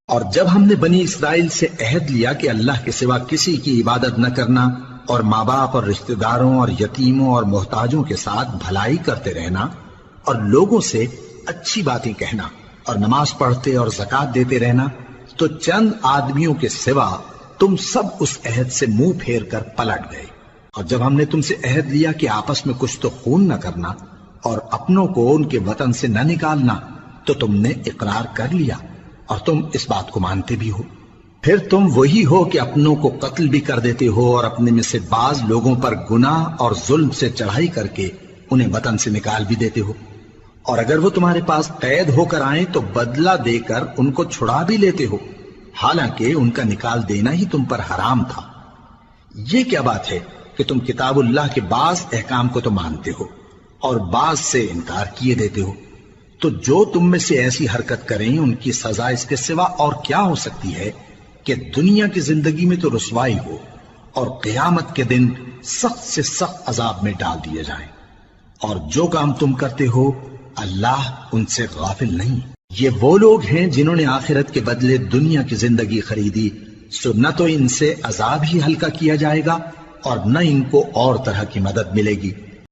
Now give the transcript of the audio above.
اور جب ہم نے بنی اسرائیل سے عہد لیا کہ اللہ کے سوا کسی کی عبادت نہ کرنا اور ماں باپ اور رشتہ داروں اور یتیموں اور محتاجوں کے ساتھ بھلائی کرتے رہنا اور لوگوں سے اچھی باتیں کہنا اور نماز پڑھتے اور زکوٰۃ دیتے رہنا، تو چند آدمیوں کے سوا تم سب اس عہد سے منہ پھیر کر پلٹ گئے۔ اور جب ہم نے تم سے عہد لیا کہ آپس میں کچھ تو خون نہ کرنا اور اپنوں کو ان کے وطن سے نہ نکالنا، تو تم نے اقرار کر لیا اور تم اس بات کو مانتے بھی ہو۔ پھر تم وہی ہو کہ اپنوں کو قتل بھی کر دیتے ہو اور اپنے میں سے بعض لوگوں پر گناہ اور ظلم سے چڑھائی کر کے انہیں وطن سے نکال بھی دیتے ہو، اور اگر وہ تمہارے پاس قید ہو کر آئیں تو بدلہ دے کر ان کو چھڑا بھی لیتے ہو، حالانکہ ان کا نکال دینا ہی تم پر حرام تھا۔ یہ کیا بات ہے کہ تم کتاب اللہ کے بعض احکام کو تو مانتے ہو اور بعض سے انکار کیے دیتے ہو؟ تو جو تم میں سے ایسی حرکت کریں ان کی سزا اس کے سوا اور کیا ہو سکتی ہے کہ دنیا کی زندگی میں تو رسوائی ہو اور قیامت کے دن سخت سے سخت عذاب میں ڈال دیے جائیں۔ اور جو کام تم کرتے ہو اللہ ان سے غافل نہیں۔ یہ وہ لوگ ہیں جنہوں نے آخرت کے بدلے دنیا کی زندگی خریدی، سو نہ تو ان سے عذاب ہی ہلکا کیا جائے گا اور نہ ان کو اور طرح کی مدد ملے گی۔